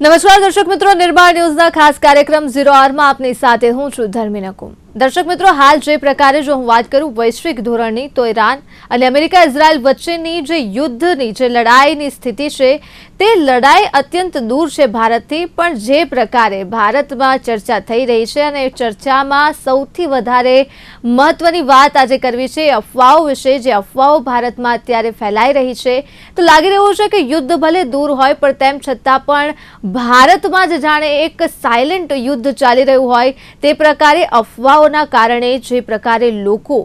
નમસ્કાર દર્શક મિત્રો, નિર્માણ ન્યૂઝના ખાસ કાર્યક્રમ 0 આવરમાં આપની સાથે હું છું ધર્મી નકુમ। દર્શક મિત્રો, હાલ જે પ્રકારે જો હું વાત કરું વૈશ્વિક ધોરણની, તો ઈરાન અને અમેરિકા ઇઝરાયલ વચ્ચેની જે યુદ્ધની જે લડાઈની સ્થિતિ છે તે લડાઈ અત્યંત દૂર છે ભારતથી, પણ જે પ્રકારે ભારતમાં ચર્ચા થઈ રહી છે અને ચર્ચામાં સૌથી વધારે મહત્વની વાત આજે કરવી છે અફવાઓ વિશે। જે અફવાઓ ભારતમાં અત્યારે ફેલાઈ રહી છે, તો લાગી રહ્યું છે કે યુદ્ધ ભલે દૂર હોય પણ તેમ છતાં પણ ભારતમાં જ જાણે એક સાયલેન્ટ યુદ્ધ ચાલી રહ્યું હોય તે પ્રકારે અફવાઓના કારણે જે પ્રકારે લોકો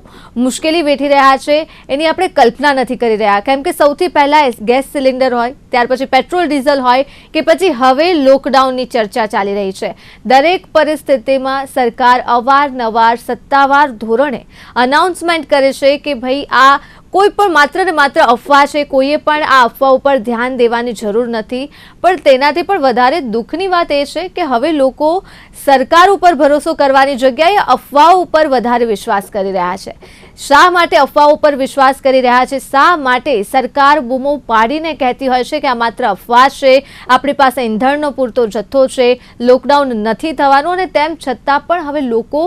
મુશ્કેલી વેઠી રહ્યા છે એની આપણે કલ્પના નથી કરી રહ્યા। કેમ કે સૌથી પહેલા ગેસ સિલિન્ડર હોય, ત્યાર પછી પેટ્રોલ ડીઝલ હોય કે પછી હવે લોકડાઉનની ચર્ચા ચાલી રહી છે। દરેક પરિસ્થિતિમાં સરકાર અવારનવાર સત્તાવાર ધોરણે અનાઉન્સમેન્ટ કરે છે કે ભાઈ આ કોઈ પણ માત્ર ને માત્ર અફવા છે, કોઈએ પણ આ અફવા ઉપર ધ્યાન દેવાની જરૂર નથી। પણ તેનાથી પણ વધારે દુઃખની વાત એ છે કે હવે લોકો સરકાર ઉપર ભરોસો કરવાની જગ્યાએ અફવાઓ ઉપર વધારે વિશ્વાસ કરી રહ્યા છે। શા માટે અફવાઓ ઉપર વિશ્વાસ કરી રહ્યા છે? શા માટે સરકાર બૂમો પાડીને કહેતી હોય છે કે આ માત્ર અફવા છે, આપણી પાસે ઈંધણનો પૂરતો જથ્થો છે, લોકડાઉન નથી થવાનું, અને તેમ છતાં પણ હવે લોકો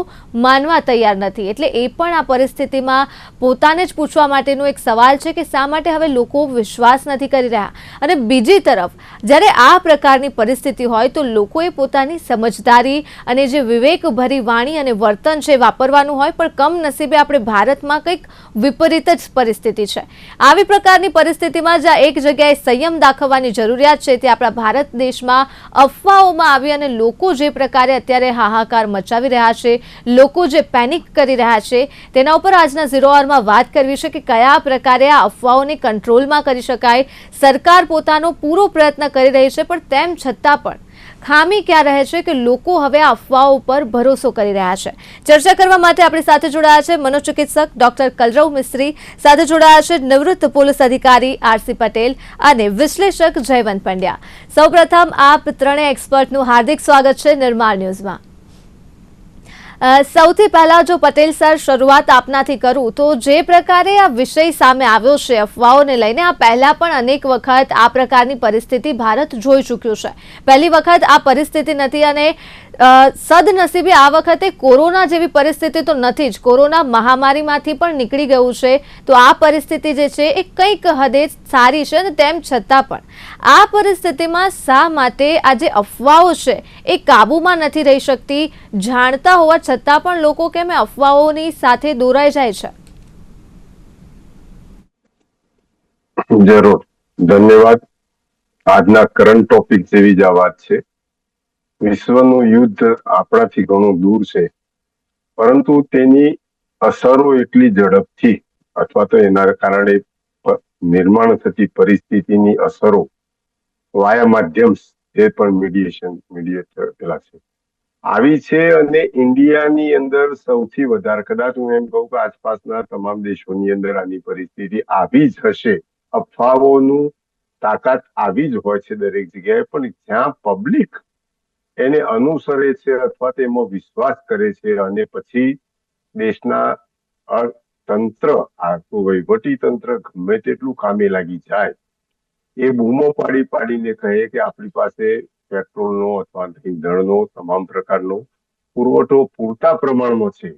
માનવા તૈયાર નથી। એટલે એ પણ આ પરિસ્થિતિમાં પોતાને જ પૂછવા માટેનો એક સવાલ છે કે શા માટે હવે લોકો વિશ્વાસ નથી કરી રહ્યા। અને બીજી તરફ જ્યારે આ પ્રકારની પરિસ્થિતિ હોય તો લોકોએ પોતાની સમજદારી અને જે વિવેકભરી વાણી અને વર્તન છે વાપરવાનું હોય, પણ કમનસીબે આપણે ભારતમાં કંઈક વિપરીત જ પરિસ્થિતિ છે। આવી પ્રકારની પરિસ્થિતિમાં જ્યાં એક જગ્યાએ સંયમ દાખવવાની જરૂરિયાત છે, તે આપણા ભારત દેશમાં અફવાઓમાં આવી અને લોકો જે પ્રકારે અત્યારે હાહાકાર મચાવી રહ્યા છે, લોકો જે પેનિક કરી રહ્યા છે, તેના ઉપર આજના 0 આવરમાં વાત કરવી છે કે કયા પ્રકારે આ અફવાઓને કંટ્રોલમાં કરી શકાય। સરકાર પોતાનો પૂરો પ્રયત્ન કરી રહી છે, પણ તેમ છતાં પણ ખામી ક્યાં રહે છે કે લોકો હવે આ અફવાઓ ઉપર ભરોસો કરી રહ્યા છે। ચર્ચા કરવા માટે આપણી સાથે જોડાયા છે મનોચિકિત્સક ડોક્ટર કલરવ મિસ્ત્રી, સાથે જોડાયા છે નિવૃત્ત પોલીસ અધિકારી આરસી પટેલ અને વિશ્લેષક જયવંત પંડ્યા। સૌપ્રથમ આપ ત્રણેય એક્સપર્ટનું હાર્દિક સ્વાગત છે નિર્માણ ન્યૂઝમાં। સૌથી પહેલા જો પટેલ સર શરૂઆત આપનાથી કરું, તો જે પ્રકારે આ વિષય સામે આવ્યો છે અફવાઓને લઈને, આ પહેલા પણ અનેક વખત આ પ્રકારની પરિસ્થિતિ ભારત જોઈ ચૂક્યું છે। પહેલી વખત આ પરિસ્થિતિ નથી અને સદનસીબે આ વખતે કોરોના જેવી પરિસ્થિતિ તો નથી જ, કોરોના મહામારીમાંથી પણ નીકળી ગયું છે, તો આ પરિસ્થિતિ જે છે એ કંઈક હદે સારી છે। અને તેમ છતાં પણ આ પરિસ્થિતિમાં શા માટે આ જે અફવાઓ છે એ કાબૂમાં નથી રહી શકતી? જાણતા હોવા છતાં પણ લોકો કેમ અફવાઓની સાથે દોરાઈ જાય છે? જરૂર, ધન્યવાદ। આજના કરંટ ટોપિક જેવી જ આ વાત છે। વિશ્વનું યુદ્ધ આપણાથી ઘણું દૂર છે, પરંતુ તેની અસરો એટલી ઝડપથી અથવા તો એના કારણે નિર્માણ થતી પરિસ્થિતિની અસરો વાયા માધ્યમ જે પણ મીડિયેટર પેલા છે આવી છે। અને ઇન્ડિયાની અંદર સૌથી વધારે, કદાચ હું એમ કહું કે આસપાસના તમામ દેશોની અંદર આની પરિસ્થિતિ આવી જ હશે। અફવાઓનું તાકાત આવી જ હોય છે દરેક જગ્યાએ, પણ જ્યાં પબ્લિક એને અનુસરે છે અથવા તેમાં વિશ્વાસ કરે છે અને પછી દેશના તંત્ર, આખું વહીવટી તંત્ર ગમે તેટલું કામે લાગી જાય, એ બૂમો પાડી પાડીને કહે કે આપણી પાસે પેટ્રોલનો અથવા ઈંધણનો તમામ પ્રકારનો પુરવઠો પૂરતા પ્રમાણમાં છે,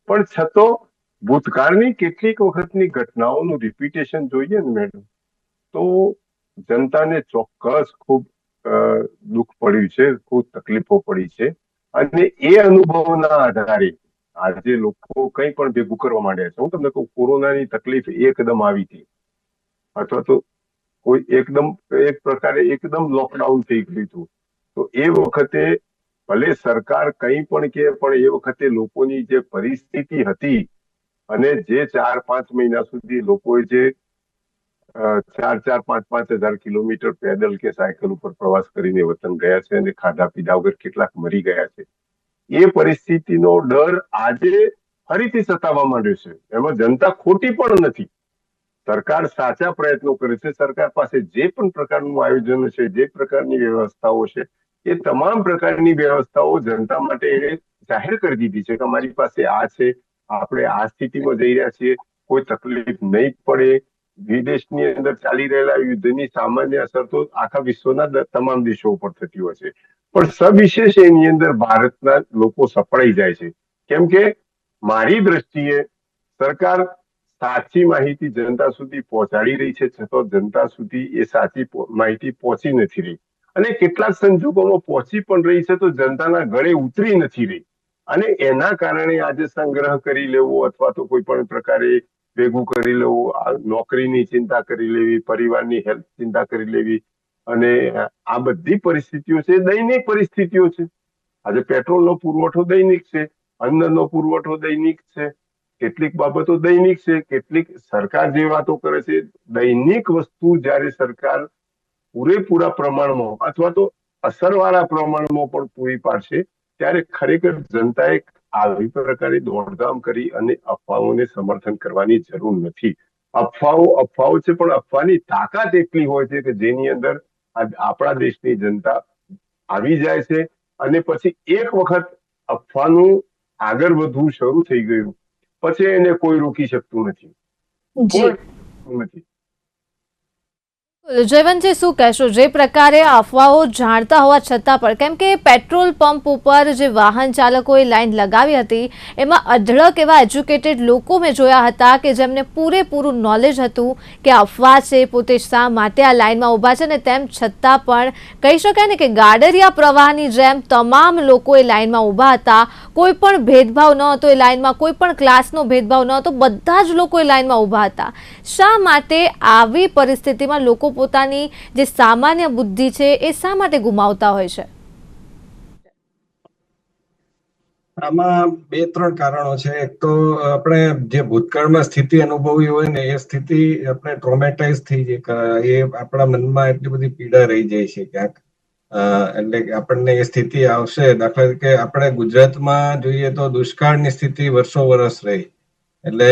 પણ છતાં ભૂતકાળની કેટલીક વખતની ઘટનાઓનું રિપીટેશન જોઈએ ને મેડમ, તો જનતાને ચોક્કસ ખૂબ દુઃખ પડ્યું છે, ખૂબ તકલીફો પડી છે। અને એ અનુભવોના આધારે આજે લોકો કંઈ પણ ભેગું કરવા માંડ્યા છે। હું તમને કહું, કોરોનાની તકલીફ એકદમ આવી હતી અથવા તો કોઈ એક પ્રકારે એકદમ લોકડાઉન થઈ ગયું હતું, તો એ વખતે ભલે સરકાર કંઈ પણ કે, પણ એ વખતે લોકોની જે પરિસ્થિતિ હતી અને જે 4-5 મહિના સુધી લોકોએ જે 4-5 હજાર કિલોમીટર પેદલ કે સાયકલ ઉપર પ્રવાસ કરીને વતન ગયા છે અને ખાધા પીધા વગર કેટલાક મરી ગયા છે, એ પરિસ્થિતિનો ડર આજે ફરીથી સતાવવા માંડ્યો છે। એમાં જનતા ખોટી પણ નથી, સરકાર સાચા પ્રયત્નો કરે છે। સરકાર પાસે જે પણ પ્રકારનું આયોજન છે, જે પ્રકારની વ્યવસ્થાઓ છે, એ તમામ પ્રકારની વ્યવસ્થાઓ જનતા માટે એને જાહેર કરી દીધી છે કે અમારી પાસે આ છે, આપણે આ સ્થિતિમાં જઈ રહ્યા છીએ, કોઈ તકલીફ નહીં પડે, વિદેશની અંદર ચાલી રહેલા યુદ્ધની સામાન્ય અસર તો આખા વિશ્વના તમામ દેશો ઉપર થતી હોય છે, પણ સવિશેષ એની અંદર ભારતના લોકો સપડાઈ જાય છે. કેમ કે મારી દ્રષ્ટિએ સરકાર સાચી માહિતી જનતા સુધી પહોંચાડી રહી છે, છતાં જનતા સુધી એ સાચી માહિતી પહોંચી નથી રહી, અને કેટલાક સંજોગોમાં પહોંચી પણ રહી છે તો જનતાના ગળે ઉતરી નથી રહી. અને એના કારણે આજે સંગ્રહ કરી લેવો અથવા તો કોઈ પણ પ્રકારે ભેગું કરી લેવું, નોકરીની ચિંતા કરી લેવી, પરિવારની હેલ્થ ચિંતા કરી લેવી, અને આ બધી પરિસ્થિતિઓ છે દૈનિક પરિસ્થિતિઓ છે. આજે પેટ્રોલનો પુરવઠો દૈનિક છે, અન્નનો પુરવઠો દૈનિક છે, કેટલીક બાબતો દૈનિક છે, કેટલીક સરકાર જે વાતો કરે છે દૈનિક વસ્તુ જ્યારે સરકાર પૂરેપૂરા પ્રમાણમાં અથવા તો અસરવાળા પ્રમાણમાં પણ પૂરી પાડશે ત્યારે ખરેખર જનતાએ આવી પ્રકારે દોડધામ કરી અને અફવાઓને સમર્થન કરવાની જરૂર નથી. અફવાઓ છે, પણ અફવાની તાકાત એટલી હોય છે કે જેની અંદર આપણા દેશની જનતા આવી જાય છે, અને પછી એક વખત અફવાનું આગળ વધવું શરૂ થઈ ગયું પછી એને કોઈ રોકી શકતું નથી. કોઈ નથી. જયવંતજી, શું કહેશો જે પ્રકારે અફવાઓ જાણતા હોવા છતાં પણ, કેમ કે પેટ્રોલ પંપ ઉપર જે વાહન ચાલકોએ લાઈન લગાવી હતી એમાં અઢળક એવા એજ્યુકેટેડ લોકો મેં જોયા હતા કે જેમને પૂરેપૂરું નોલેજ હતું કે અફવા છે, પોતે શા માટે આ લાઈનમાં ઊભા છે, ને તેમ છતાં પણ કહી શકાય ને કે ગાડરિયા પ્રવાહની જેમ તમામ લોકો એ લાઈનમાં ઊભા હતા. કોઈ પણ ભેદભાવ ન હતો એ લાઈનમાં, કોઈ પણ ક્લાસનો ભેદભાવ ન હતો, બધા જ લોકો એ લાઈનમાં ઊભા હતા. શા માટે આવી પરિસ્થિતિમાં લોકો પોતાની જે સામાન્ય બુદ્ધિ છે એ શા માટે ગુમાવતા હોય છે? આમાં બે ત્રણ કારણો છે. એક તો આપણે જે ભૂતકાળમાં સ્થિતિ અનુભવી હોય ને એ સ્થિતિ આપણે ટ્રોમેટાઇઝ થઈ જાય, એ આપણા મનમાં એટલી બધી પીડા રહી જાય છે ક્યાંક. એટલે કે આપણને એ સ્થિતિ આવશે. દાખલા તરીકે આપણે ગુજરાતમાં જોઈએ તો દુષ્કાળની સ્થિતિ વર્ષો વર્ષ રહી. એટલે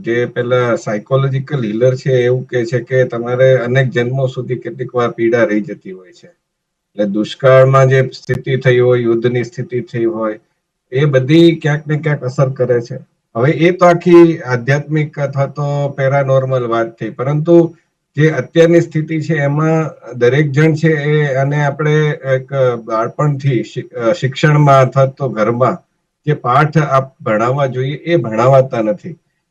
જે પેલા સાયકોલોજીકલ હીલર છે એવું કે છે કે તમારે અનેક જન્મો સુધી કેટલીક વાર પીડા રહી જતી હોય છે. એટલે દુષ્કાળમાં જે સ્થિતિ થઈ હોય, યુદ્ધની સ્થિતિ થઈ હોય, એ બધી ક્યાંક ને ક્યાંક અસર કરે છે. હવે એ તો આખી આધ્યાત્મિક અથવા તો પેરાનોર્મલ વાત થઈ, પરંતુ જે અત્યારની સ્થિતિ છે એમાં દરેક જણ છે એ, અને આપણે એક બાળપણથી શિક્ષણમાં અથવા તો ઘરમાં જે પાઠ ભણાવવા જોઈએ એ ભણાવાતા નથી.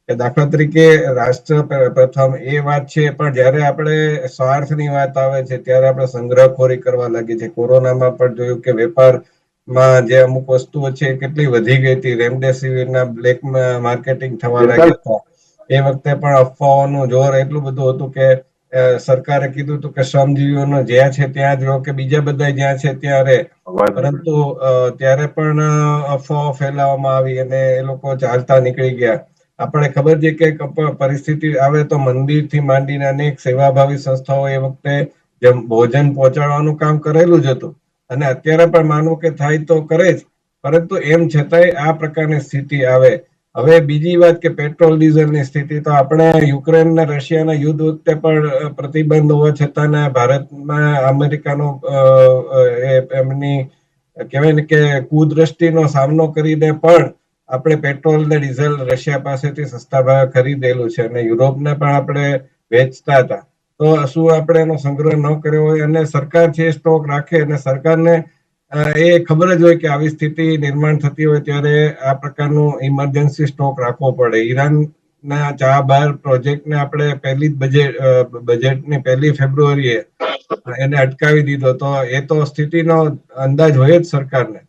કે દાખલા તરીકે રાષ્ટ્ર પ્રથમ એ વાત છે, પણ જયારે આપણે સ્વાર્થની વાત આવે છે ત્યારે આપણે સંગ્રહખોરી કરવા લાગીએ છીએ. કોરોનામાં પણ જોયું કે વેપારમાં જે અમુક વસ્તુઓ છે કેટલી વધી ગઈ હતી, રેમડેસિવિરના બ્લેક માર્કેટિંગ થવા લાગ્યા હતા. એ વખતે પણ અફવાઓનું જોર એટલું બધું હતું કે સરકારે કીધું હતું કે શ્રમજીવીઓનો જ્યાં છે ત્યાં જ રહો, કે બીજા બધા જ્યાં છે ત્યાં રહે. પરંતુ ત્યારે પણ અફવાઓ ફેલાવવામાં આવી અને એ લોકો ચાલતા નીકળી ગયા. આપણે ખબર છે કે પરિસ્થિતિ આવે તો મંદિરથી માંડીને અનેક સેવાભાવી સંસ્થાઓ એ વખતે જેમ ભોજન પહોંચાડવાનું કામ કરેલું જ હતું, અને અત્યારે પણ માનવું કે થાય તો કરે જ, પરંતુ એમ છતાંય આ પ્રકારની સ્થિતિ આવે. હવે બીજી વાત કે પેટ્રોલ ડીઝલની સ્થિતિ, તો આપણે યુક્રેન અને રશિયાના યુદ્ધ વખતે પણ પ્રતિબંધ હોવા છતાં ભારતમાં અમેરિકાનો એમની કહેવાય ને કે કુદ્રષ્ટિનો સામનો કરીને પણ આપણે પેટ્રોલ ને ડીઝલ રશિયા પાસેથી સસ્તા ભાવે ખરીદેલું છે, અને યુરોપને પણ આપણે વેચતા હતા. તો શું આપણે એનો સંગ્રહ ન કર્યો હોય? અને સરકાર છે સ્ટોક રાખે, અને સરકારને એ ખબર જ હોય કે આવી સ્થિતિ નિર્માણ થતી હોય ત્યારે આ પ્રકારનું ઇમરજન્સી સ્ટોક રાખવો પડે. ઈરાનના ચાબહાર પ્રોજેક્ટને આપણે પહેલી બજેટની 1 ફેબ્રુઆરીએ એને અટકાવી દીધો, તો એ તો સ્થિતિનો અંદાજ હોય જ સરકારને.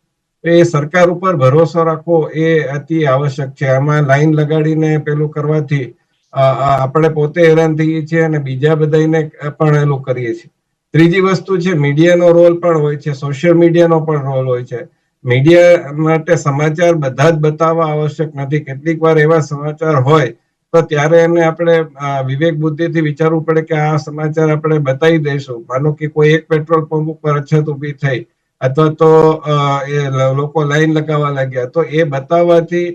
એ સરકાર ઉપર ભરોસો રાખવો એ અતિ આવશ્યક છે. આમાં લાઈન લગાડીને પેલું કરવાથી આપણે પોતે હેરાન થઈએ છીએ અને બીજા બધાને પણ એલું કરીએ છીએ. ત્રીજી વસ્તુ છે, મીડિયાનો રોલ પણ હોય છે, સોશિયલ મીડિયાનો પણ રોલ હોય છે. મીડિયા માટે સમાચાર બધા જ બતાવવા આવશ્યક નથી. કેટલીક વાર એવા સમાચાર હોય તો ત્યારે એને આપણે વિવેક બુદ્ધિથી વિચારવું પડે કે આ સમાચાર આપણે બતાવી દઈશું. માનો કે કોઈ એક પેટ્રોલ પંપ ઉપર અછત ઉભી થઈ અથવા તો એ લોકો લાઈન લગાવવા લાગ્યા, તો એ બતાવવાથી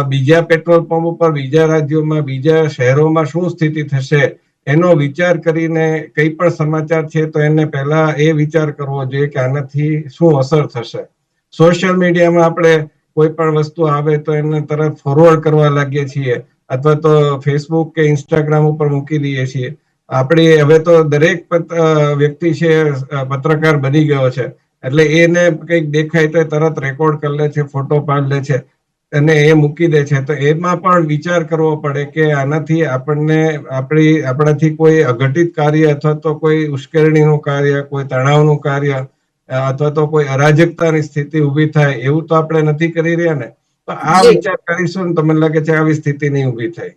બીજા પેટ્રોલ પંપ ઉપર, બીજા રાજ્યોમાં, બીજા શહેરોમાં શું સ્થિતિ થશે એનો વિચાર કરીને કઈ પણ સમાચાર છે તો એને પહેલા એ વિચાર કરવો જોઈએ કે આનાથી શું અસર થશે. સોશિયલ મીડિયામાં આપણે કોઈ પણ વસ્તુ આવે તો એને તરત ફોરવર્ડ કરવા લાગીએ છીએ, અથવા તો ફેસબુક કે ઇન્સ્ટાગ્રામ ઉપર મૂકી દઈએ છીએ. આપણી હવે તો દરેક વ્યક્તિ છે પત્રકાર બની ગયો છે, એટલે એને કંઈક દેખાય તો તરત રેકોર્ડ કરી લે છે, ફોટો પાડી લે છે અને એ મૂકી દે છે. તો એમાં પણ વિચાર કરવો પડે કે આનાથી આપણાથી કોઈ અઘટિત કાર્ય અથવા તો કોઈ ઉશ્કેરણીનું કાર્ય, કોઈ તણાવનું કાર્ય અથવા તો કોઈ અરાજકતાની સ્થિતિ ઊભી થાય એવું તો આપણે નથી કરી રહ્યા ને. તો આ જી વિચાર કરીશું ને તો મને લાગે છે આવી સ્થિતિ નહીં ઊભી થાય.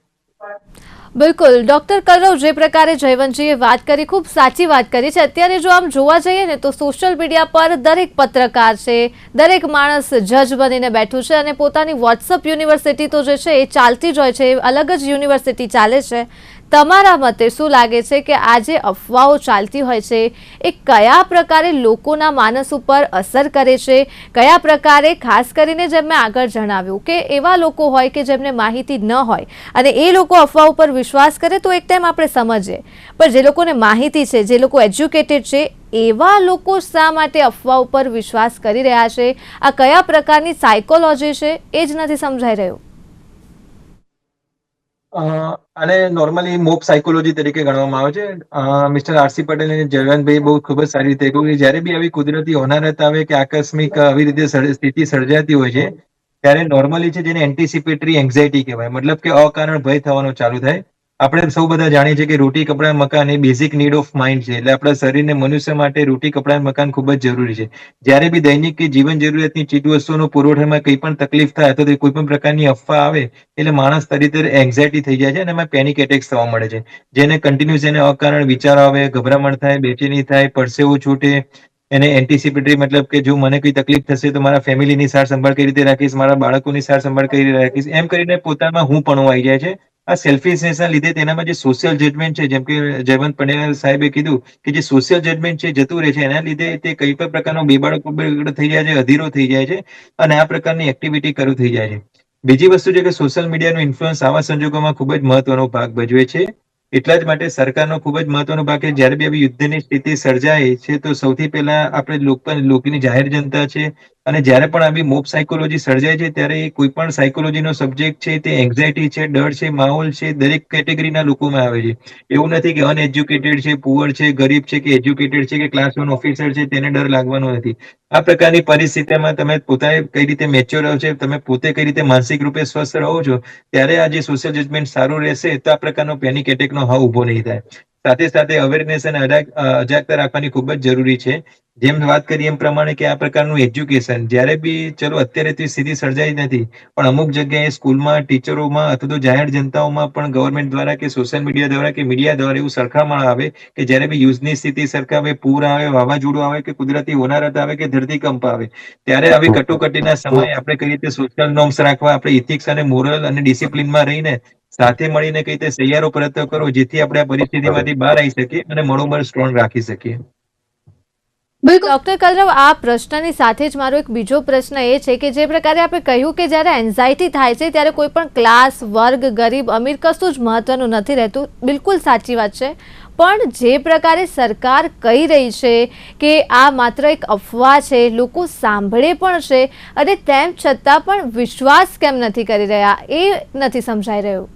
બિલકુલ ડોક્ટર કલરવ, જે પ્રકારે જયવંતજીએ વાત કરી, ખૂબ સાચી વાત કરી છે. અત્યારે જો આમ જોવા જઈએ ને તો સોશિયલ મીડિયા પર દરેક પત્રકાર છે, દરેક માણસ જજ બનીને બેઠું છે અને પોતાની વોટ્સઅપ યુનિવર્સિટી તો જે છે એ ચાલતી જ હોય છે, અલગ જ યુનિવર્સિટી ચાલે છે. તમારા મતે શું લાગે છે કે આ જે અફવાઓ ચાલતી હોય છે એ કયા પ્રકારે લોકોના માનસ ઉપર અસર કરે છે? કયા પ્રકારે, ખાસ કરીને જેમ મેં આગળ જણાવ્યું કે એવા લોકો હોય કે જેમને માહિતી ન હોય અને એ લોકો અફવા ઉપર વિશ્વાસ કરે તો એક ટાઈમ આપણે સમજીએ, પણ જે લોકોને માહિતી છે, જે લોકો એજ્યુકેટેડ છે, એવા લોકો શા માટે અફવા ઉપર વિશ્વાસ કરી રહ્યા છે? આ કયા પ્રકારની સાયકોલોજી છે એ જ નથી સમજાઈ રહ્યું. આને નોર્મલી મોબ સાયકોલોજી તરીકે ગણવામાં આવે છે. મિસ્ટર આરસી પટેલ અને જયવંતભાઈ બહુ ખૂબ જ સારી રીતે કહ્યું કે જ્યારે બી આવી કુદરતી હોનારત આવે કે આકસ્મિક આવી રીતે સ્થિતિ સર્જાતી હોય છે, ત્યારે નોર્મલી છે જેને એન્ટિસિપેટરી એન્ઝાયટી કહેવાય, મતલબ કે અકારણ ભય થવાનો ચાલુ થાય. આપણે સૌ બધા જાણીએ છીએ કે રોટી કપડા મકાન એ બેઝિક નીડ ઓફ માઇન્ડ છે, એટલે આપણા શરીરને, મનુષ્ય માટે રોટી કપડા મકાન ખૂબ જ જરૂરી છે. જ્યારે બી દૈનિક કે જીવન જરૂરિયાતની ચીજવસ્તુઓનો પુરવઠામાં કંઈ પણ તકલીફ થાય અથવા તો કોઈ પણ પ્રકારની અફવા આવે એટલે માણસ તરીકે એન્ઝાયટી થઈ જાય છે અને એમાં પેનિક એટેક્સ થવા મળે છે, જેને કન્ટિન્યુઅસ એને અકારણ વિચારો આવે, ગભરામણ થાય, બેચેની થાય, પરસેવો છૂટે. એને એન્ટિસિપેટરી મતલબ કે જો મને કોઈ તકલીફ થશે તો મારા ફેમિલીની સાર સંભાળ કઈ રીતે રાખીશ, મારા બાળકોની સાર સંભાળ કઈ રીતે રાખીશ, એમ કરીને પોતામાં હું પણ આવી જાય છે. આ સેલ્ફિશનેસના લીધે તેનામાં જે સોશિયલ જજમેન્ટ છે, જેમ કે જયવંત પટેલ સાહેબે કીધું કે જે સોશિયલ જજમેન્ટ છે જતું રહે છે, એના લીધે તે કઈ પણ પ્રકારનો બેબાળક થઈ જાય છે, અધીરો થઈ જાય છે અને આ પ્રકારની એક્ટિવિટી શરૂ થઈ જાય છે. બીજી વસ્તુ છે કે સોશિયલ મીડિયાનો ઇન્ફ્લુઅન્સ આવા સંજોગોમાં ખૂબ જ મહત્વનો ભાગ ભજવે છે. એટલા જ માટે સરકારનો ખૂબ જ મહત્વનો ભાગ છે. જ્યારે બી આવી યુદ્ધની સ્થિતિ સર્જાય છે તો સૌથી પહેલા આપણે લોકોની જાહેર જનતા છે અને જ્યારે પણ આવી મોબ સાયકોલોજી સર્જાય છે ત્યારે કોઈ પણ સાયકોલોજીનો સબ્જેક્ટ છે તે એન્ઝાયટી છે, ડર છે, માહોલ છે, દરેક કેટેગરીના લોકોમાં આવે છે. એવું નથી કે અનએજ્યુકેટેડ છે, પુઅર છે, ગરીબ છે કે એજ્યુકેટેડ છે કે ક્લાસ 1 ઓફિસર છે તેને ડર લાગવાનો નથી. આ પ્રકારની પરિસ્થિતિમાં તમે પોતાને કઈ રીતે મેચ્યોર રહો છો, તમે પોતે કઈ રીતે માનસિક રૂપે સ્વસ્થ રહો છો, ત્યારે આ જે સોશિયલ જજમેન્ટ સારું રહેશે તો આ પ્રકારનો પેનિક એટેકનો હાવ ઉભો નહીં થાય. સાથે સાથે અવેરનેસ અને અજાગતા રાખવાની ખૂબ જ જરૂરી છે. જેમ વાત કરી એમ પ્રમાણે કે આ પ્રકારનું એજ્યુકેશન જ્યારે બી, ચલો અત્યારે તે સ્થિતિ સર્જાઈ નથી, પણ અમુક જગ્યાએ સ્કૂલમાં, ટીચરોમાં અથવા તો જાહેર જનતાઓમાં પણ ગવર્મેન્ટ દ્વારા કે સોશિયલ મીડિયા દ્વારા કે મીડિયા દ્વારા એવું સરખામણ આવે કે જ્યારે બી યુઝની સ્થિતિ સરખાવે, પૂર આવે, વાવાઝોડું આવે કે કુદરતી હોનારત આવે કે ધરતીકંપ આવે, ત્યારે આવી કટોકટીના સમયે આપણે કઈ રીતે સોશિયલ નોર્મ્સ રાખવા, આપણે ઇથિક્સ અને મોરલ અને ડિસિપ્લિનમાં રહીને સાથે મળીને કઈ રીતે સહિયારો પ્રયત્ન કરો જેથી આપણે આ પરિસ્થિતિમાંથી બહાર આવી શકીએ અને મનોબળ સ્ટ્રોંગ રાખી શકીએ. બિલકુલ ડોક્ટર કલરવ, આ પ્રશ્નની સાથે જ મારો એક બીજો પ્રશ્ન એ છે કે જે પ્રકારે આપણે કહ્યું કે જ્યારે એન્ઝાયટી થાય છે ત્યારે કોઈ પણ ક્લાસ, વર્ગ, ગરીબ, અમીર કશું જ મહત્વનું નથી રહેતું. બિલકુલ સાચી વાત છે, પણ જે પ્રકારે સરકાર કહી રહી છે કે આ માત્ર એક અફવા છે, લોકો સાંભળે પણ છે અને તેમ છતાં પણ વિશ્વાસ કેમ નથી કરી રહ્યા એ નથી સમજાઈ રહ્યું.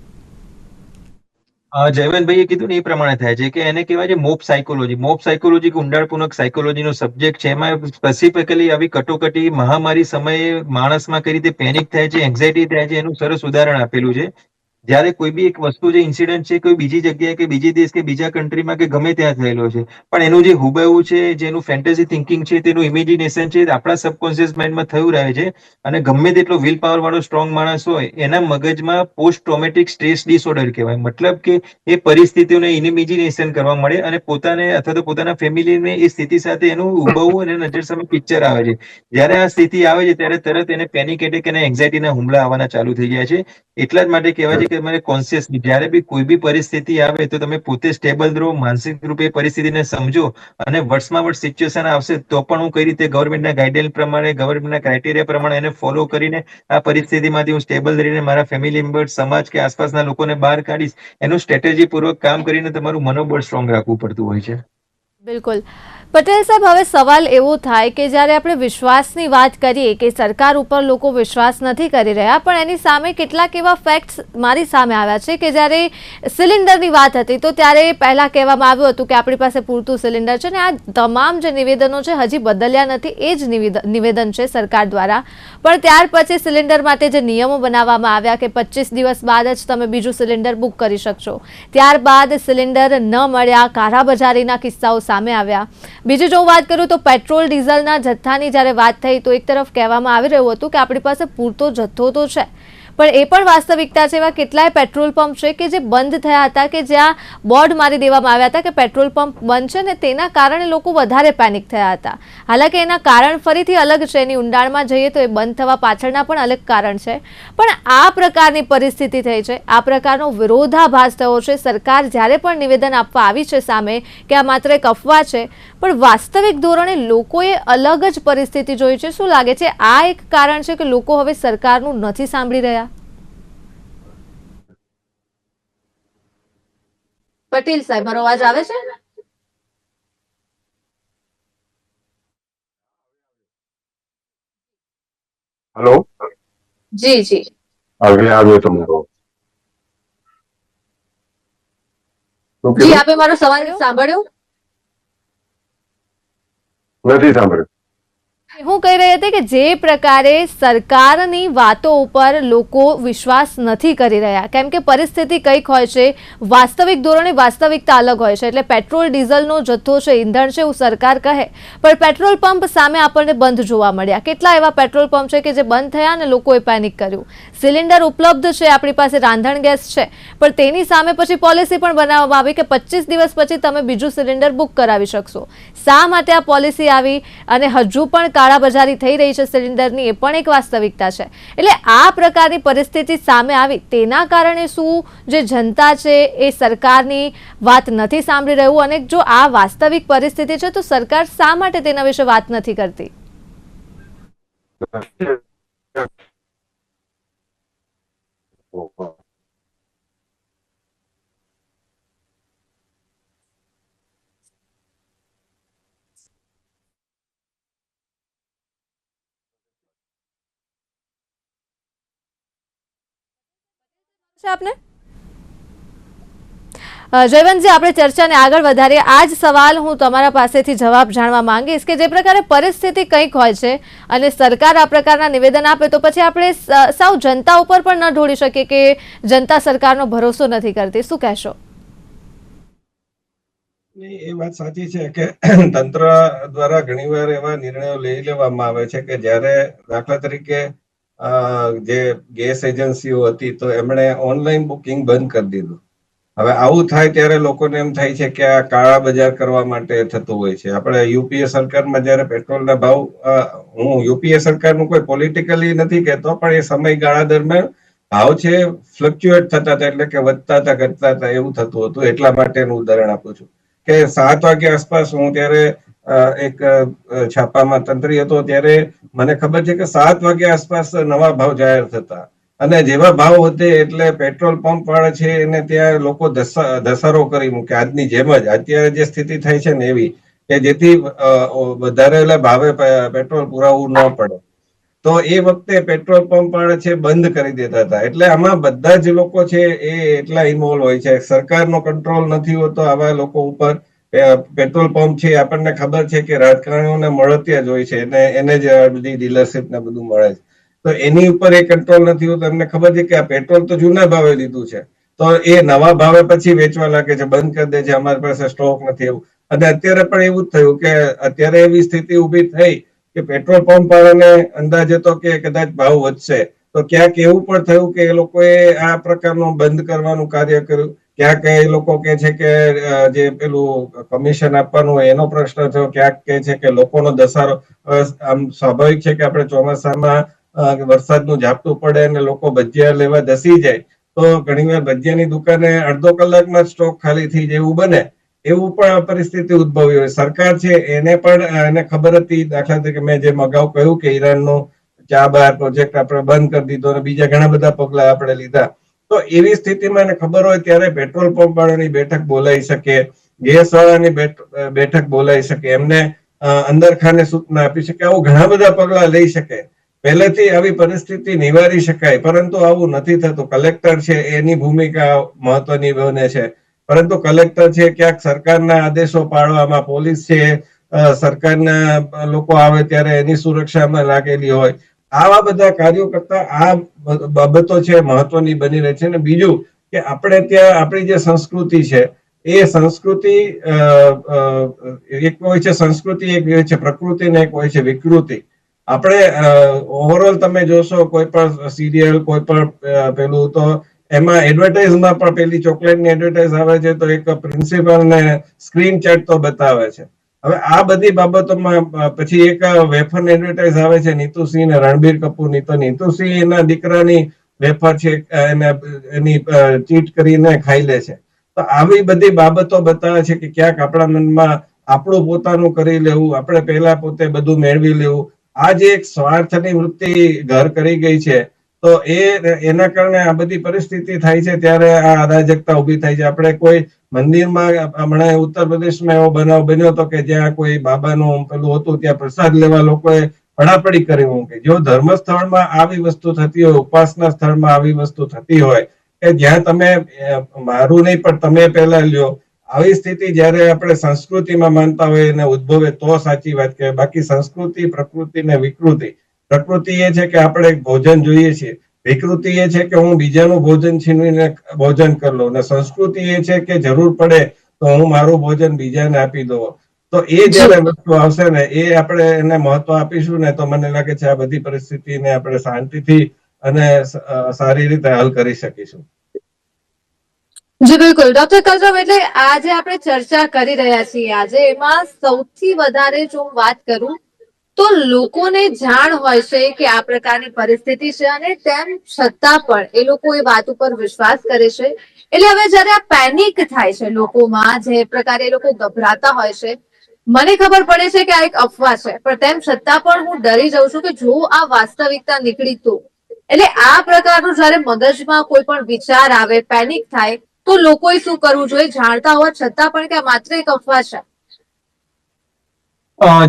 જયવંતભાઈએ કીધું ને એ પ્રમાણે થાય છે કે એને કહેવાય છે મોબ સાયકોલોજી. મોબ સાયકોલોજી ઊંડાણપૂર્વક સાયકોલોજીનો સબ્જેક્ટ છે. એમાં સ્પેસિફિકલી આવી કટોકટી, મહામારી સમયે માણસમાં કઈ રીતે પેનિક થાય છે, એન્ઝાયટી થાય છે, એનું સરસ ઉદાહરણ આપેલું છે. જ્યારે કોઈ બી એક વસ્તુ, જે ઇન્સિડન્ટ છે, કોઈ બીજી જગ્યાએ કે બીજી દેશ કે બીજા કન્ટ્રીમાં કે ગમે ત્યાં થયેલો છે, પણ એનું જે હુબેહુ છે, જેનું ફેન્ટેસી થિંકિંગ છે, તેનું ઇમેજિનેશન છે, આપણા સબકોન્શિયસ માઇન્ડમાં થયું રહે છે અને ગમે તેટલો વિલ પાવર વાળો સ્ટ્રોંગ માણસ હોય એના મગજમાં પોસ્ટ ટ્રોમેટિક સ્ટ્રેસ ડિસઓર્ડર કહેવાય, મતલબ કે એ પરિસ્થિતિઓને ઇમેજિનેશન કરવા મળે અને પોતાને અથવા તો પોતાના ફેમિલીને એ સ્થિતિ સાથે એનું હુબહુ અને નજર સામે પિક્ચર આવે છે. જ્યારે આ સ્થિતિ આવે છે ત્યારે તરત એને પેનિક એટેક અને એન્ઝાયટીના હુમલા આવવાના ચાલુ થઈ જાય છે. એટલા જ માટે કહેવાય છે કે તમારે કોન્શિયસલી જ્યારે બી કોઈ બી પરિસ્થિતિ આવે તો તમે પોતે સ્ટેબલ રહો, માનસિક રૂપે પરિસ્થિતિને સમજો અને વર્ષમાં વર્ષ સિચ્યુએશન આવશે તો પણ હું કઈ રીતે ગવર્મેન્ટના ગાઈડલાઈન પ્રમાણે, ગવર્મેન્ટના ક્રાઇટેરિયા પ્રમાણે એને ફોલો કરીને આ પરિસ્થિતિમાંથી હું સ્ટેબલ રહીને મારા ફેમિલી મેમ્બર, સમાજ કે આસપાસના લોકોને બહાર કાઢીશ, એનું સ્ટ્રેટેજી પૂર્વક કામ કરીને તમારું મનોબળ સ્ટ્રોંગ રાખવું પડતું હોય છે. બિલકુલ. પટેલ સાહેબ, હવે સવાલ એવો થાય કે જ્યારે આપણે વિશ્વાસની વાત કરીએ કે સરકાર ઉપર લોકો વિશ્વાસ નથી કરી રહ્યા, પણ એની સામે કેટલાક એવા ફેક્ટ્સ મારી સામે આવ્યા છે કે જ્યારે સિલિન્ડરની વાત હતી તો ત્યારે પહેલા કહેવામાં આવ્યું હતું કે આપણી પાસે પૂરતું સિલિન્ડર છે, ને આ તમામ જે નિવેદનો છે હજી બદલ્યા નથી, એ જ નિવેદન છે સરકાર દ્વારા. પણ ત્યાર પછી સિલિન્ડર માટે જે નિયમો બનાવવામાં આવ્યા કે 25 દિવસ બાદ જ તમે બીજું સિલિન્ડર બુક કરી શકશો, ત્યારબાદ સિલિન્ડર ન મળ્યા, કાળાબજારીના કિસ્સાઓ સામે આવ્યા. બીજી જો વાત કરું તો પેટ્રોલ ડીઝલના જથ્થાની જ્યારે વાત થઈ તો એક તરફ કહેવામાં આવી રહ્યું હતું કે આપણી પાસે પૂરતો જથ્થો તો છે, પણ એ પણ વાસ્તવિકતા છે એવા કેટલાય પેટ્રોલ પંપ છે કે જે બંધ થયા હતા, કે જ્યાં બોર્ડ મારી દેવામાં આવ્યા હતા કે પેટ્રોલ પંપ બંધ છે, ને તેના કારણે લોકો વધારે પેનિક થયા હતા. હાલાકી એના કારણ ફરીથી અલગ છે, એની ઊંડાણમાં જઈએ તો એ બંધ થવા પાછળના પણ અલગ કારણ છે. પણ આ પ્રકારની પરિસ્થિતિ થઈ છે, આ પ્રકારનો વિરોધાભાસ થયો છે. સરકાર જ્યારે પણ નિવેદન આપવા આવી છે સામે કે આ માત્ર એક અફવા છે, પણ વાસ્તવિક ધોરણે લોકોએ અલગ જ પરિસ્થિતિ જોઈ છે. શું લાગે છે, આ એક કારણ છે કે લોકો હવે સરકારનું નથી સાંભળી રહ્યા? પટેલ સાહેબ, મારો અવાજ આવે છે? હેલો, જી જી, હવે આવ્યો તમારો. શું જી કીધું? આપે મારો સવાલ સાંભળ્યો? નથી સાંભળ્યું. હું કહી રહી હતી કે જે પ્રકારે સરકારની વાતો ઉપર લોકો વિશ્વાસ નથી કરી રહ્યા, કેમ કે પરિસ્થિતિ કંઈક હોય છે, વાસ્તવિક ધોરણે વાસ્તવિકતા અલગ હોય છે. એટલે પેટ્રોલ ડીઝલનો જથ્થો છે, ઈંધણ છે એવું સરકાર કહે, પણ પેટ્રોલ પંપ સામે આપણને બંધ જોવા મળ્યા. કેટલા એવા પેટ્રોલ પંપ છે કે જે બંધ થયા અને લોકોએ પેનિક કર્યું. સિલિન્ડર ઉપલબ્ધ છે, આપણી પાસે રાંધણ ગેસ છે, પણ તેની સામે પછી પોલિસી પણ બનાવવામાં આવી કે 25 દિવસ પછી તમે બીજું સિલિન્ડર બુક કરાવી શકશો. શા માટે આ પોલિસી આવી અને હજુ પણ કાળાબજારી થઈ રહી છે સિલિન્ડરની, એ પણ એક વાસ્તવિકતા છે. એટલે આ પ્રકારની પરિસ્થિતિ સામે આવી તેના કારણે શું જે જનતા છે એ સરકારની વાત નથી સાંભળી રહ્યું, અને જો આ વાસ્તવિક પરિસ્થિતિ છે તો સરકાર શા માટે તેના વિશે વાત નથી કરતી? આપને જયવંતજી, આપણે ચર્ચાને આગળ વધારીએ. આ જ સવાલ હું તમારા પાસેથી જવાબ જાણવા માંગીશ કે જે પ્રકારે પરિસ્થિતિ કંઈક હોય છે અને સરકાર આ પ્રકારના નિવેદન આપે તો પછી આપણે સાવ જનતા ઉપર પણ ન ઢોળી શકીએ કે જનતા સરકારનો ભરોસો નથી કરતી. શું કહેશો? એ વાત સાચી છે કે તંત્ર દ્વારા ઘણીવાર એવા નિર્ણયો લઈ લેવામાં આવે છે કે જ્યારે દાખલા તરીકે જે ગેસ એજન્સીઓ હતી તો એમણે ઓનલાઈન બુકિંગ બંધ કરી દીધું. હવે આવું થાય ત્યારે લોકોને એમ થાય છે કે આ કાળા બજાર કરવા માટે થતું હોય છે. આપણે યુપીએ સરકારમાં જયારે પેટ્રોલના ભાવ, હું યુપીએ સરકારનું કોઈ પોલિટિકલી નથી કહેતો, પણ એ સમયગાળા દરમિયાન ભાવ છે ફ્લક્ચ્યુએટ થતા હતા, એટલે કે વધતા હતા ઘટતા હતા એવું થતું હતું. એટલા માટેનું ઉદાહરણ આપું છું કે 7 વાગ્યા આસપાસ હું ત્યારે એક છાપામાં તંત્રી હતો, ત્યારે મને ખબર છે કે 7 વાગ્યા આસપાસ નવા ભાવ જાહેર થતા, અને જેવા ભાવ વધે એટલે પેટ્રોલ પંપ વાળા છે એને ત્યાં લોકો ધસારો કરી મૂકે. આજની જેમ જ અત્યારે જે સ્થિતિ થાય છે ને એવી, કે જેથી વધારેલા ભાવે પેટ્રોલ પુરાવવું ન પડે. તો એ વખતે પેટ્રોલ પંપ વાળા છે બંધ કરી દેતા હતા. એટલે આમાં બધા જ લોકો છે એ એટલા ઇન્વોલ્વ હોય છે. સરકારનો કંટ્રોલ નથી હોતો આવા લોકો ઉપર. પેટ્રોલ પંપ છે આપણને ખબર છે કે રાજકારણીઓને મળતિયા જ હોય છે, એને જ બધી ડીલરશીપ ને બધું મળે છે. તો એની ઉપર એ કંટ્રોલ નથી હોતો. એમને ખબર છે કે આ પેટ્રોલ તો જૂના ભાવે લીધું છે, તો એ નવા ભાવે પછી વેચવા લાગે છે, બંધ કરી દે છે, અમારી પાસે સ્ટોક નથી એવું. અને અત્યારે પણ એવું જ થયું કે અત્યારે એવી સ્થિતિ ઉભી થઈ કે પેટ્રોલ પંપ વાળાને અંદાજે તો કે કદાચ ભાવ વધશે, તો ક્યાંક એવું પણ થયું કે એ લોકોએ આ પ્રકારનું બંધ કરવાનું કાર્ય કર્યું. ક્યાંક એ લોકો કે છે કે જે પેલું કમિશન આપવાનું હોય એનો પ્રશ્ન થયો, ક્યાંક કે છે કે લોકોનો ધસારો. આમ સ્વાભાવિક છે કે આપણે ચોમાસામાં વરસાદનું ઝાપટું પડે અને લોકો ભજીયા લેવા ધસી જાય તો ઘણીવાર ભજીયાની દુકાને અડધો કલાકમાં સ્ટોક ખાલી થઈ જાય એવું બને. એવું પણ પરિસ્થિતિ ઉદ્ભવી હોય. સરકાર છે એને પણ એને ખબર હતી, દાખલા તરીકે મેં જેમ અગાઉ કહ્યું કે ઈરાનનો ચાબહાર પ્રોજેક્ટ આપણે બંધ કરી દીધો અને બીજા ઘણા બધા પગલા આપણે લીધા. તો એવી સ્થિતિમાં એને ખબર હોય ત્યારે પેટ્રોલ પંપ વાળાની બેઠક બોલાવી શકે, ગેસ વાળાની બેઠક બોલાવી શકે, એમને અંદરખાને સૂચના આપી શકે, આવું ઘણા બધા પગલા લઈ શકે. પહેલેથી આવી પરિસ્થિતિ નિવારી શકાય, પરંતુ આવું નથી થતું. કલેક્ટર છે એની ભૂમિકા મહત્વની બને છે, પરંતુ કલેક્ટર છે ક્યાંક સરકારના આદેશો પાળવામાં, પોલીસ છે સરકારના લોકો આવે ત્યારે એની સુરક્ષામાં લાગેલી હોય. આવા બધા કાર્યો કરતા આ બાબતો છે મહત્વની બની રહી છે. અને બીજું કે આપણે ત્યાં આપણી જે સંસ્કૃતિ છે એ સંસ્કૃતિ એક હોય છે સંસ્કૃતિ, એક હોય છે પ્રકૃતિ ને એક હોય છે વિકૃતિ. આપણે ઓવરઓલ તમે જોશો કોઈ પણ સિરિયલ, કોઈ પણ પેલું, તો એમાં એડવર્ટાઇઝમાં પણ પેલી ચોકલેટની એડવર્ટાઇઝ આવે છે તો એક પ્રિન્સિપલ ને સ્ક્રીન ચેટ તો બતાવે છે. હવે આ બધી બાબતોમાં પછી એક વેફર એડવર્ટાઇઝ આવે છે નીતુ સિંહ ને રણબીર કપૂરની, તો નીતુ સિંહ એના દીકરાની વેફર છે એની ચીટ કરીને ખાઈ લે છે. તો આવી બધી બાબતો બતાવે છે કે ક્યાંક આપણા મનમાં આપણું પોતાનું કરી લેવું, આપણે પહેલા પોતે બધું મેળવી લેવું, આ જે એક સ્વાર્થની વૃત્તિ ઘર કરી ગઈ છે, તો એના કારણે આ બધી પરિસ્થિતિ થાય છે. ત્યારે આ અરાજકતા ઉભી થાય છે. આપણે કોઈ મંદિરમાં, હમણાં ઉત્તર પ્રદેશમાં એવો બનાવ બન્યો હતો કે જ્યાં કોઈ બાબાનું પેલું હતું, ત્યાં પ્રસાદ લેવા લોકોએ પડાપડી કરી મૂકી. જો ધર્મ સ્થળમાં આવી વસ્તુ થતી હોય, ઉપાસના સ્થળમાં આવી વસ્તુ થતી હોય કે જ્યાં તમે મારું નહીં પણ તમે પહેલા લ્યો, આવી સ્થિતિ જયારે આપણે સંસ્કૃતિમાં માનતા હોય એને ઉદ્ભવે તો સાચી વાત કહેવાય. બાકી સંસ્કૃતિ, પ્રકૃતિ ને વિકૃતિ, પ્રકૃતિ એ છે કે આપણે ભોજન જોઈએ છીએ, વિકૃતિ એ છે કે હું બીજાનું ભોજન છીનવીને ભોજન કરી લઉં, ને સંસ્કૃતિ એ છે કે જરૂર પડે તો હું મારું ભોજન બીજાને આપી દઉં. તો એ જયારે વસ્તુ આવશે ને, એ આપણે એને મહત્વ આપીશું ને, તો મને લાગે છે આ બધી પરિસ્થિતિને આપણે શાંતિથી અને સારી રીતે હલ કરી શકીશું. જી બિલકુલ ડોક્ટર કલરવ, એટલે આજે આપણે ચર્ચા કરી રહ્યા છીએ, આજે એમાં સૌથી વધારે જો હું વાત કરું તો લોકોને જાણ હોય છે કે આ પ્રકારની પરિસ્થિતિ છે અને તેમ છતાં પણ એ લોકો એ વાત ઉપર વિશ્વાસ કરે છે. એટલે હવે જયારે આ પેનિક થાય છે લોકોમાં, જે પ્રકારે એ લોકો ગભરાતા હોય છે, મને ખબર પડે છે કે આ એક અફવા છે, પણ તેમ છતાં પણ હું ડરી જાઉં છું કે જો આ વાસ્તવિકતા નીકળી તો. એટલે આ પ્રકારનું જયારે મગજમાં કોઈ પણ વિચાર આવે, પેનિક થાય, તો લોકોએ શું કરવું જોઈએ જાણતા હોવા છતાં પણ કે આ માત્ર એક અફવા છે?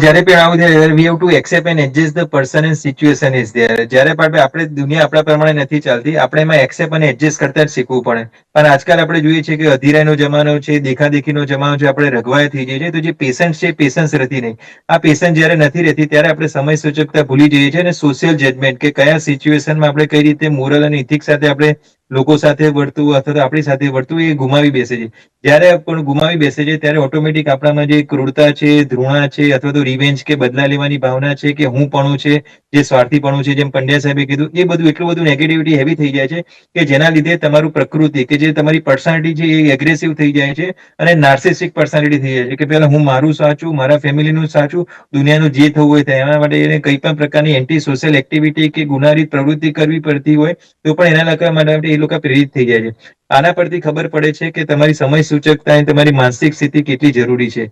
જ્યારે પણ આવું થાય, we have to accept and adjust the person and situation is there. જ્યારે પણ આપણે દુનિયા આપણા પ્રમાણે નથી ચાલતી, આપણે એમાં એક્સેપ્ટ અને એડજસ્ટ કરતા જ શીખવું પડે. પણ આજકાલ આપણે જોઈએ છીએ કે અધીરાયનો જમાનો છે, દેખાદેખીનો જમાનો છે, આપણે રઘવાયા થઈ જઈએ છીએ. તો જે પેશન્સ છે, પેશન્સ રહેતી નહીં. આ પેશન્સ જયારે નથી રહેતી ત્યારે આપણે સમય સૂચકતા ભૂલી જઈએ છીએ, અને સોશિયલ જજમેન્ટ કે કયા સિચ્યુએશનમાં આપણે કઈ રીતે મોરલ અને ઇથિક્સ સાથે આપણે લોકો સાથે વર્તવું અથવા તો આપણી સાથે વર્તવું એ ગુમાવી બેસે છે. જયારે પણ ગુમાવી બેસે છે ત્યારે ઓટોમેટિક આપણામાં જે ક્રૂરતા છે, ધૃણા છે, અથવા તો રિવેન્જ કે બદલા લેવાની ભાવના છે, કે હું પણ છે, જે સ્વાર્થીપણું છે, જેમ પંડ્યા સાહેબે કીધું, એ બધું એટલું બધું નેગેટિવિટી હેવી થઈ જાય છે કે જેના લીધે તમારું પ્રકૃતિ કે જે તમારી પર્સનાલિટી છે એ એગ્રેસિવ થઈ જાય છે અને નાર્સિસિક પર્સનાલિટી થઈ જાય છે કે પેલા હું મારું સાચું, મારા ફેમિલીનું સાચું, દુનિયાનું જે થવું હોય થાય. એના માટે એને કઈ પણ પ્રકારની એન્ટી સોશિયલ એક્ટિવિટી કે ગુનારી પ્રવૃત્તિ કરવી પડતી હોય તો પણ એના લખવા માટે એ લોકો પ્રેરિત થઈ જાય છે. આના પરથી ખબર પડે છે કે તમારી સમય સૂચકતા અને તમારી માનસિક સ્થિતિ કેટલી જરૂરી છે.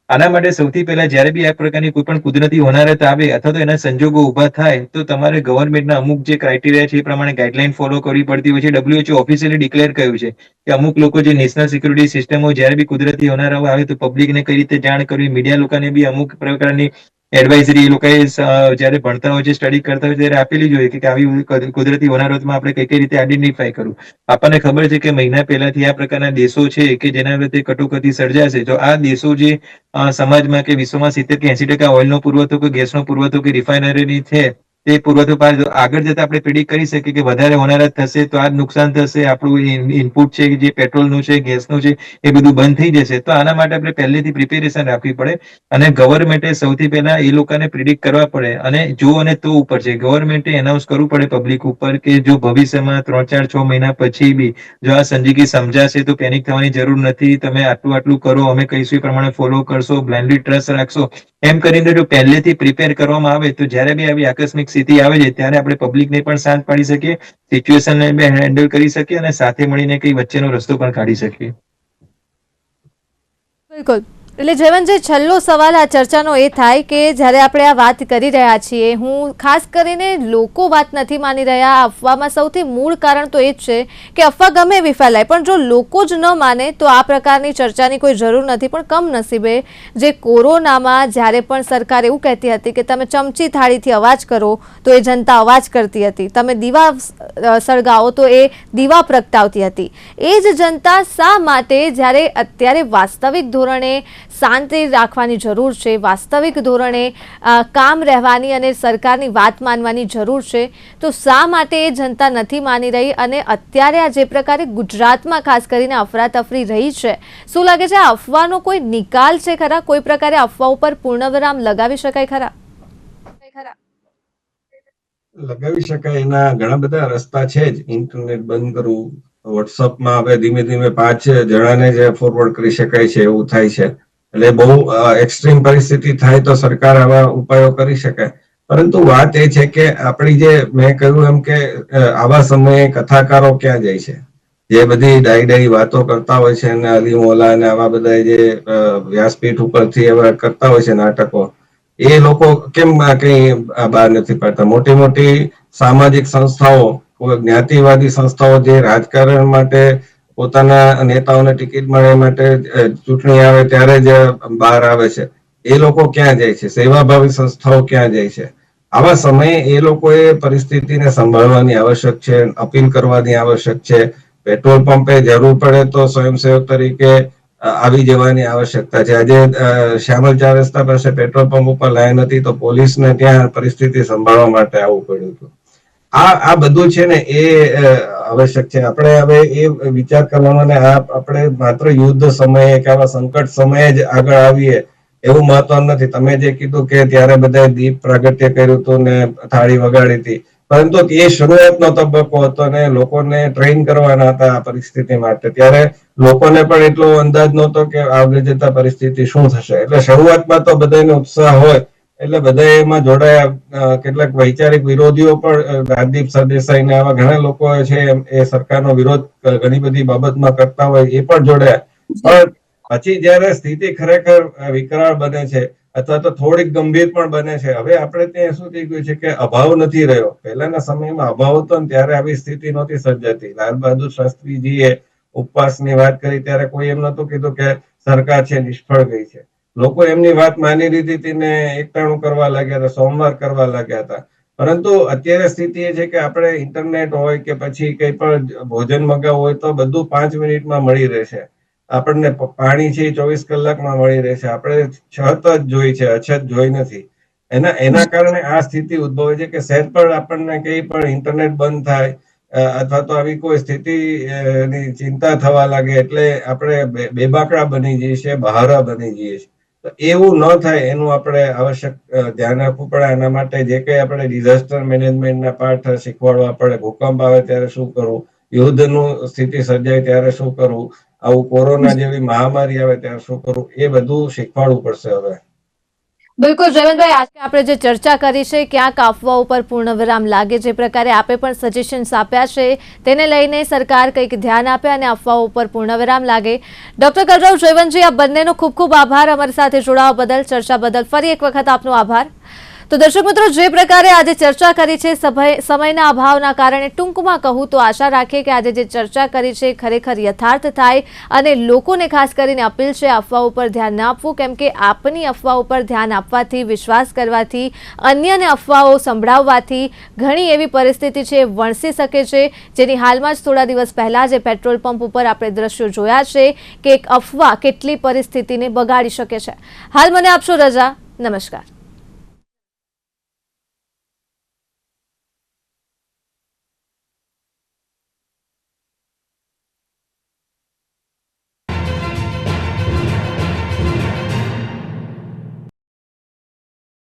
આના માટે સૌથી પહેલા જયારે બી આ પ્રકારની કોઈ પણ કુદરતી હોનારત આવે અથવા તો એના સંજોગો ઉભા થાય તો તમારે ગવર્મેન્ટના અમુક જે ક્રાઇટેરિયા છે એ પ્રમાણે ગાઈડલાઈન ફોલો કરવી પડતી હોય છે. WHO ઓફિશિયલી ડિક્લેર કર્યું છે કે અમુક લોકો જે નેશનલ સિક્યુરિટી સિસ્ટમો જયારે બી કુદરતી હોનારત આવે તો પબ્લિકને કઈ રીતે જાણ કરવી, મીડિયા લોકોને બી અમુક પ્રકારની એડવાઇઝરી એ લોકોએ જયારે ભણતા હોય છે, સ્ટડી કરતા હોય ત્યારે આપેલી જ હોય કે આવી કુદરતી હોનારતમાં આપણે કઈ રીતે આઈડેન્ટિફાય કરવું. આપણને ખબર છે કે મહિના પહેલાથી આ પ્રકારના દેશો છે કે જેના લીધે કટોકટી સર્જાશે, તો આ દેશો જે સમાજમાં કે વિશ્વમાં 70 કે 80% ઓઇલનો પુરવઠો કે ગેસનો પુરવઠો કે રિફાઇનરી છે તે પુરવઠો આગળ જતા આપણે પ્રિડિક્ટ કરી શકીએ કે વધારે હોનારત થશે તો આ જ નુકસાન થશે, આપણું ઇનપુટ છે જે પેટ્રોલનું છે, ગેસનું છે, એ બધું બંધ થઈ જશે. તો આના માટે આપણે પહેલેથી પ્રિપેરેશન રાખવી પડે અને ગવર્મેન્ટે સૌથી પહેલા એ લોકોને પ્રિડિક્ટ કરવા પડે અને જો અને તો ઉપર છે. ગવર્મેન્ટે એનાઉન્સ કરવું પડે પબ્લિક ઉપર કે જો ભવિષ્યમાં 3-4-6 મહિના પછી બી જો આ સંજોગી સમજાશે તો પેનિક થવાની જરૂર નથી, તમે આટલું કરો, અમે કહીશું એ પ્રમાણે ફોલો કરશો, બ્લાઇન્ડલી ટ્રસ્ટ રાખશો, એમ કરીને જો પહેલેથી પ્રિપેર કરવામાં આવે તો જયારે બી આવી આકસ્મિક સ્થિતિ આવે છે ત્યારે આપણે પબ્લિકને પણ શાંત પાડી શકીએ, સિચ્યુએશનને બી હેન્ડલ કરી શકીએ અને સાથે મળીને કઈ વચ્ચેનો રસ્તો પણ કાઢી શકીએ. બિલકુલ એટલે જયવંતજી, છેલ્લો સવાલ આ ચર્ચાનો એ થાય કે જ્યારે આપણે આ વાત કરી રહ્યા છીએ, હું ખાસ કરીને લોકો વાત નથી માની રહ્યા. આ અફવામાં સૌથી મૂળ કારણ તો એ જ છે કે અફવા ગમે એવી ફેલાય, પણ જો લોકો જ ન માને તો આ પ્રકારની ચર્ચાની કોઈ જરૂર નથી. પણ કમનસીબે જે કોરોનામાં જ્યારે પણ સરકાર એવું કહેતી હતી કે તમે ચમચી થાળીથી અવાજ કરો તો એ જનતા અવાજ કરતી હતી, તમે દીવા સળગાવો તો એ દીવા પ્રગટાવતી હતી. એ જ જનતા શા માટે જ્યારે અત્યારે વાસ્તવિક ધોરણે શાંતિ રાખવાની જરૂર છે, વાસ્તવિક ધોરણે કામ રહેવાની અને સરકારની વાત માનવાની જરૂર છે, તો શા માટે એ જનતા નથી માની રહી? અને અત્યારે આ જે પ્રકારે ગુજરાતમાં ખાસ કરીને અફરાતફરી રહી છે, શું લાગે છે આ અફવાનો કોઈ નિકાલ છે ખરા? કોઈ પ્રકારે અફવા ઉપર પૂર્ણવિરામ લગાવી શકાય ખરા? લગાવી શકાય એના ઘણા બધા રસ્તા છે જ. ઇન્ટરનેટ બંધ કરવું, વોટ્સઅપમાં હવે ધીમે ધીમે 5 જણાને જ ફોરવર્ડ કરી શકાય છે એવું થાય છે. એટલે બહુ એક્સ્ટ્રીમ પરિસ્થિતિ થાય તો સરકાર આવા ઉપાયો કરી શકે. પરંતુ વાત એ છે કે આપણી જે મેં કહ્યું એમ કે આવા સમયે કથાકારો ક્યાં જાય છે, જે બધી ડાઈ વાતો કરતા હોય છે અને અલી મોલા અને આવા બધા જે વ્યાસપીઠ ઉપરથી એવા કરતા હોય છે નાટકો, એ લોકો કેમ કઈ બહાર નથી પડતા? મોટી મોટી સામાજિક સંસ્થાઓ, જ્ઞાતિવાદી સંસ્થાઓ જે રાજકારણ માટે પોતાના નેતાઓને ટિકિટ મળે માટે ચૂંટણી આવે ત્યારે જ બહાર આવે છે, એ લોકો ક્યાં જાય છે? સેવાભાવી સંસ્થાઓ ક્યાં જાય છે? આવા સમયે એ લોકોએ પરિસ્થિતિને સંભાળવાની આવશ્યક છે, અપીલ કરવાની આવશ્યક છે. પેટ્રોલ પંપે જરૂર પડે તો સ્વયંસેવક તરીકે આવી જવાની આવશ્યકતા છે. આજે શ્યામલ 4 રસ્તા પાસે પેટ્રોલ પંપ ઉપર લાઈન હતી તો પોલીસને ત્યાં પરિસ્થિતિ સંભાળવા માટે આવવું પડ્યું હતું. આ બધું છે ને એ આવશ્યક છે. આપણે હવે એ વિચાર કરવાનો ને આપણે માત્ર યુદ્ધ સમયે કે આવા સંકટ સમયે જ આગળ આવીએ એવું મહત્વ નથી. તમે જે કીધું કે ત્યારે બધા દીપ પ્રાગટ્ય કર્યું હતું ને થાળી વગાડી હતી, પરંતુ એ શરૂઆતનો તબક્કો હતો ને લોકોને ટ્રેન કરવાના હતા આ પરિસ્થિતિ માટે. ત્યારે લોકોને પણ એટલો અંદાજ નહોતો કે આગળ જતા પરિસ્થિતિ શું થશે. એટલે શરૂઆતમાં તો બધાને ઉત્સાહ હોય એટલે બધા એમાં જોડાયા. કેટલાક વૈચારિક વિરોધીઓ પણ, રાજદીપ સરદેસાઈ ને આવા ઘણા લોકો છે એ સરકારનો વિરોધ ઘણી બધી બાબતમાં કરતા હોય, એ પણ જોડાયા. પણ પછી જયારે સ્થિતિ ખરેખર વિકરાળ બને છે અથવા તો થોડીક ગંભીર પણ બને છે, હવે આપણે ત્યાં શું થઈ ગયું છે કે અભાવ નથી રહ્યો. પહેલાના સમયમાં અભાવ હતો ને ત્યારે આવી સ્થિતિ નહોતી સર્જાતી. લાલ બહાદુર શાસ્ત્રીજીએ ઉપવાસની વાત કરી ત્યારે કોઈ એમ નતું કીધું કે સરકાર છે નિષ્ફળ ગઈ છે. લોકો એમની વાત માની લીધી હતી ને એકટાણું કરવા લાગ્યા હતા, સોમવાર કરવા લાગ્યા હતા. પરંતુ અત્યારે સ્થિતિ એ છે કે આપણે ઇન્ટરનેટ હોય કે પછી કઈ પણ ભોજન મગાવવું હોય તો બધું 5 મિનિટમાં મળી રહેશે. આપણને પાણી છે 24 કલાકમાં મળી રહેશે. આપણે છત જ જોઈ છે, અછત જોઈ નથી. એના કારણે આ સ્થિતિ ઉદ્ભવે છે કે સહેજ પણ આપણને કઈ પણ ઇન્ટરનેટ બંધ થાય અથવા તો આવી કોઈ સ્થિતિની ચિંતા થવા લાગે એટલે આપણે બેબાકડા બની જઈએ છીએ, બહારા બની જઈએ છીએ. તો એવું ન થાય એનું આપણે આવશ્યક ધ્યાન રાખવું પડે. એના માટે જે કંઈ આપણે ડિઝાસ્ટર મેનેજમેન્ટના પાઠ શીખવાડવા પડે. ભૂકંપ આવે ત્યારે શું કરવું, યુદ્ધનું સ્થિતિ સર્જાય ત્યારે શું કરવું, આવું કોરોના જેવી મહામારી આવે ત્યારે શું કરવું, એ બધું શીખવાડવું પડશે હવે. બિલકુલ જયવંતભાઈ, આજે આપણે જે ચર્ચા કરી છે ક્યાંક અફવા ઉપર પૂર્ણવિરામ લાગે, જે પ્રકારે આપે પણ સજેશન્સ આપ્યા છે તેને લઈને સરકાર કંઈક ધ્યાન આપે અને અફવાઓ ઉપર પૂર્ણવિરામ લાગે. ડોક્ટર કલરવ, જયવંતજી, આ બંનેનો ખૂબ ખૂબ આભાર અમારી સાથે જોડાવા બદલ, ચર્ચા બદલ. ફરી એક વખત આપનો આભાર. તો દર્શક મિત્રો, જે પ્રકારે આજે ચર્ચા કરી છે સમયના અભાવના કારણે ટૂંકમાં કહું તો આશા રાખીએ કે આજે જે ચર્ચા કરી છે ખરેખર યથાર્થ થાય અને લોકોને ખાસ કરીને અપીલ છે અફવા ઉપર ધ્યાન ન આપવું, કેમ કે આપની અફવા ઉપર ધ્યાન આપવાથી, વિશ્વાસ કરવાથી, અન્યને અફવાઓ સંભળાવવાથી ઘણી એવી પરિસ્થિતિ છે વણસી શકે છે, જેની હાલમાં જ થોડા દિવસ પહેલા જે પેટ્રોલ પંપ ઉપર આપણે દ્રશ્યો જોયા છે કે એક અફવા કેટલી પરિસ્થિતિને બગાડી શકે છે. હાલ મને આપશો રજા. નમસ્કાર.